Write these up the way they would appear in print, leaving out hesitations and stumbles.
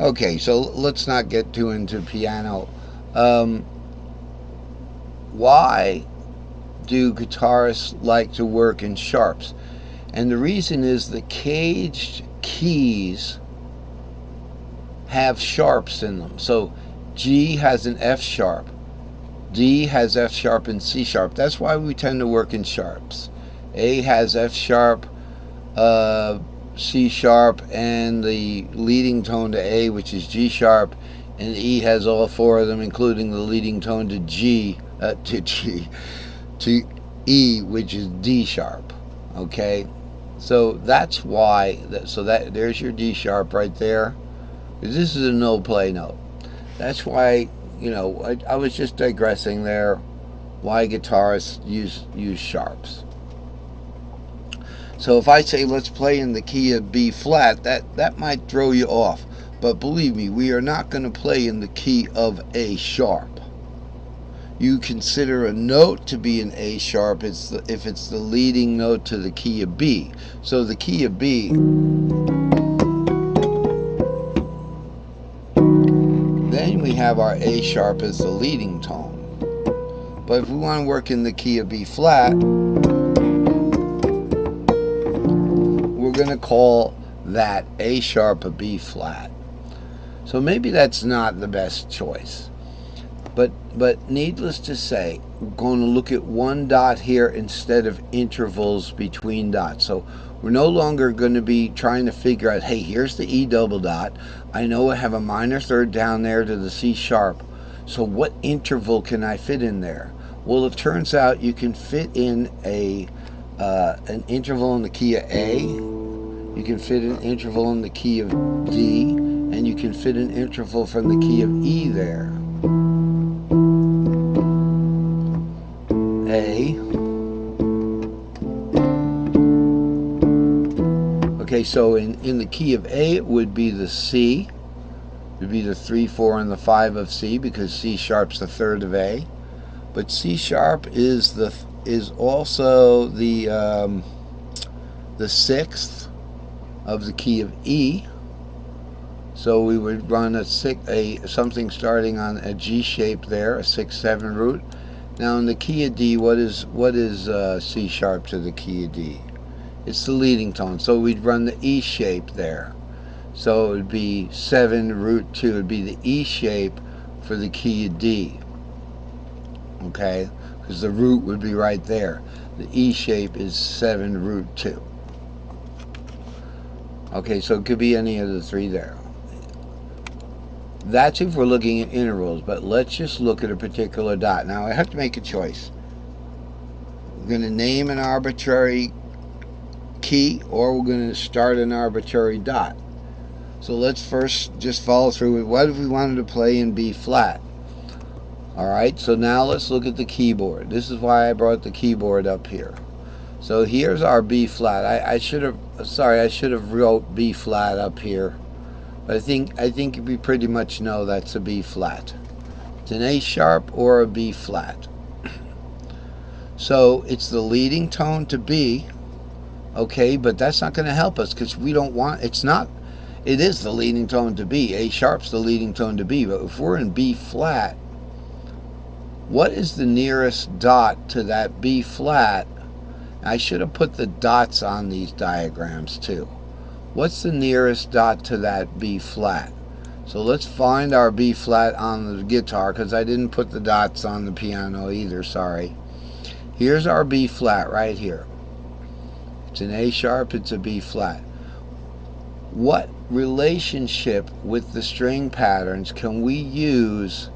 Okay, so let's not get too into piano. Um, why do guitarists like to work in sharps? And the reason is the caged keys have sharps in them. So G has an F sharp, D has F sharp and C sharp. That's why we tend to work in sharps. A has F sharp, uh, C sharp, and the leading tone to A, which is G sharp, and E has all four of them, including the leading tone to to E, which is D sharp. Okay, so that's why. So that there's your D sharp right there. This is a no play note. That's why I was just digressing there. Why guitarists use sharps. So if I say let's play in the key of B flat, that might throw you off. But believe me, we are not going to play in the key of A sharp. You consider a note to be an A sharp if it's the leading note to the key of B. So the key of B, then we have our A sharp as the leading tone. But if we want to work in the key of B flat, we're going to call that A sharp a B flat. So maybe that's not the best choice. But needless to say, we're going to look at one dot here instead of intervals between dots. So we're no longer going to be trying to figure out, hey, here's the E double dot. I know I have a minor third down there to the C sharp. So what interval can I fit in there? Well, it turns out you can fit in an interval in the key of A. You can fit an interval in the key of D, and you can fit an interval from the key of E there. A. Okay, so in the key of A, it would be the C. It would be the 3, 4, and the 5 of C, because C sharp's the third of A. But C sharp is also the sixth of the key of E. So we would run something starting on a G shape there, a 6/7 root. Now in the key of D, what is C sharp to the key of D? It's the leading tone. So we'd run the E shape there. So it would be 7 root 2. It would be the E shape for the key of D. Okay, because the root would be right there. The E shape is 7 root 2. Okay, so it could be any of the three there. That's if we're looking at intervals, but let's just look at a particular dot. Now I have to make a choice. We're going to name an arbitrary key, or we're going to start an arbitrary dot. So let's first just follow through with what if we wanted to play in B flat. Alright, so now let's look at the keyboard. This is why I brought the keyboard up here. So here's our B flat. I should have wrote B flat up here. But I think we pretty much know that's a B flat. It's an A sharp or a B flat. So it's the leading tone to B, okay, but that's not going to help us because we don't want, it is the leading tone to B. A sharp's the leading tone to B, but if we're in B flat, what is the nearest dot to that B flat? I should have put the dots on these diagrams too. What's the nearest dot to that B flat? So let's find our B flat on the guitar, because I didn't put the dots on the piano either, sorry. Here's our B flat right here. It's an A sharp, it's a B flat. What relationship with the string patterns can we use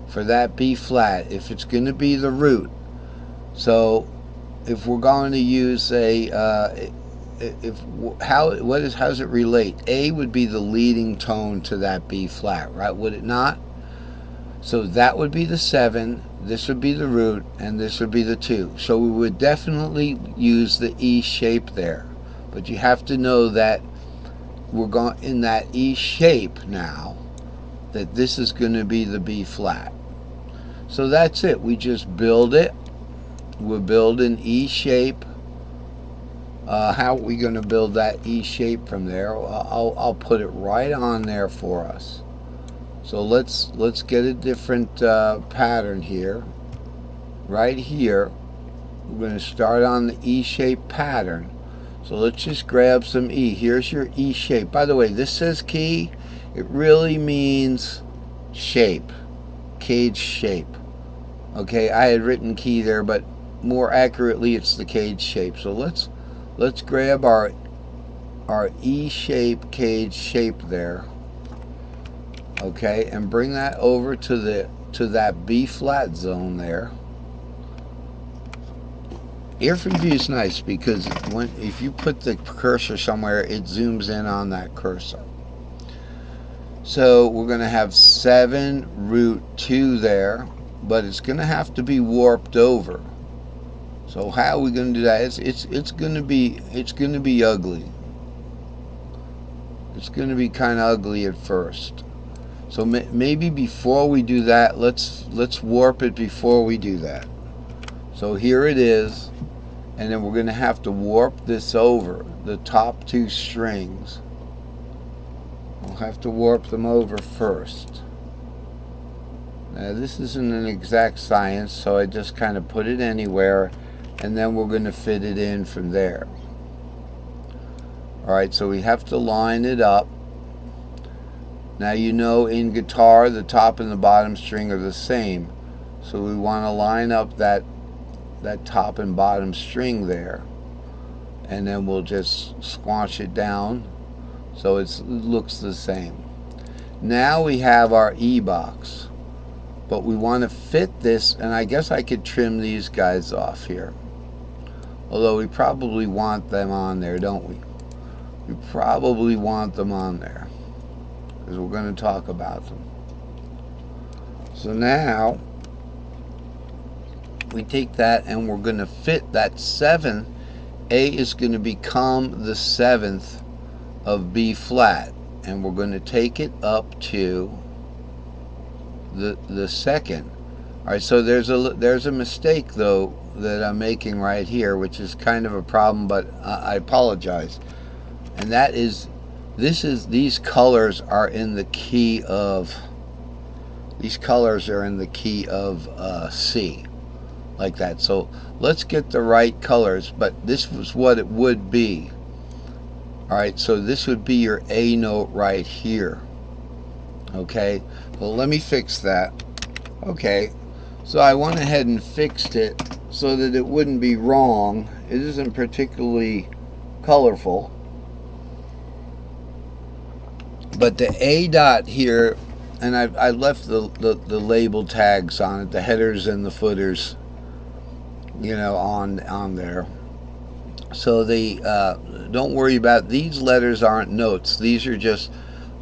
for that B flat if it's going to be the root? So if we're going to use how does it relate? A would be the leading tone to that B flat, right? Would it not? So that would be the 7, this would be the root, and this would be the 2. So we would definitely use the E shape there. But you have to know that we're going in that E shape now, that this is going to be the B flat. So that's it. We just build it. We'll build an E shape How are we going to build that E shape from there? I'll put it right on there for us. So let's get a different pattern here. Right here, we're going to start on the E shape pattern. So let's just grab some E. Here's your E shape. By the way, this says key. It really means shape, cage shape. Okay, I had written key there, but more accurately, it's the cage shape. So let's grab our E shape cage shape there. Okay, and bring that over to that B flat zone there. Earphone view is nice because if you put the cursor somewhere, it zooms in on that cursor. So we're going to have 7 root 2 there, but it's going to have to be warped over. So how are we going to do that? It's going to be ugly. It's going to be kind of ugly at first. So maybe before we do that, let's warp it before we do that. So here it is, and then we're going to have to warp this over the top 2 strings. We'll have to warp them over first. Now this isn't an exact science, so I just kind of put it anywhere, and then we're going to fit it in from there. Alright, so we have to line it up. Now you know in guitar the top and the bottom string are the same, so we want to line up that top and bottom string there, and then we'll just squash it down so it looks the same. Now we have our E box, but we want to fit this, and I guess I could trim these guys off here, although we probably want them on there, don't we? We probably want them on there because we're going to talk about them. So now we take that and we're going to fit that 7. A is going to become the 7th of B flat, and we're going to take it up to the 2nd. Alright, so there's a mistake though that I'm making right here, which is kind of a problem, but I apologize. And that is, these colors are in the key of C, like that. So let's get the right colors, but this was what it would be. Alright, so this would be your A note right here. Okay, well let me fix that. Okay, so I went ahead and fixed it so that it wouldn't be wrong. It isn't particularly colorful, but the A dot here, and I left the label tags on it, the headers and the footers, you know, on there. So don't worry about these letters, aren't notes. These are just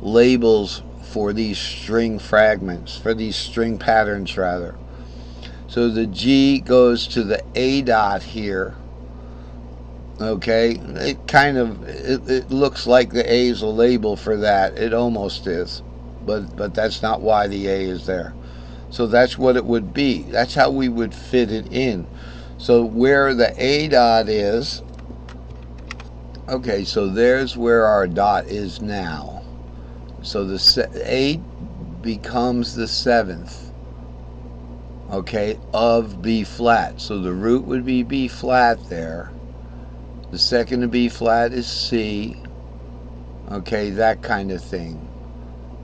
labels for these string fragments, for these string patterns rather. So the G goes to the A dot here. Okay, it looks like the A is a label for that. It almost is, but that's not why the A is there. So that's what it would be. That's how we would fit it in. So where the A dot is, okay, so there's where our dot is now. So the A becomes the 7th, okay, of B flat. So the root would be B flat there. The 2nd of B flat is C, okay, that kind of thing.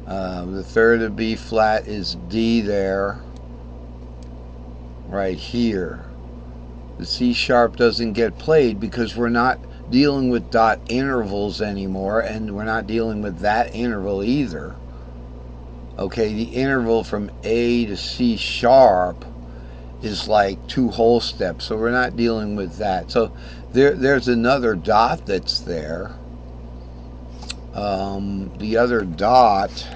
The 3rd of B flat is D there, right here. The C sharp doesn't get played because we're not dealing with dot intervals anymore, and we're not dealing with that interval either. Okay, the interval from A to C sharp is like 2 whole steps, so we're not dealing with that. So there's another dot that's there. The other dot,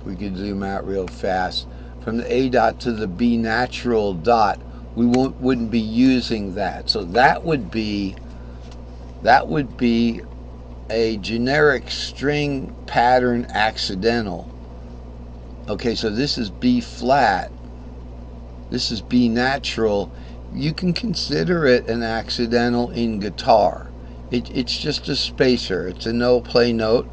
we could zoom out real fast, from the A dot to the B natural dot, we wouldn't be using that. So that would be a generic string pattern accidental. Okay, so this is B flat, this is B natural, you can consider it an accidental in guitar. It's just a spacer. It's a no play note.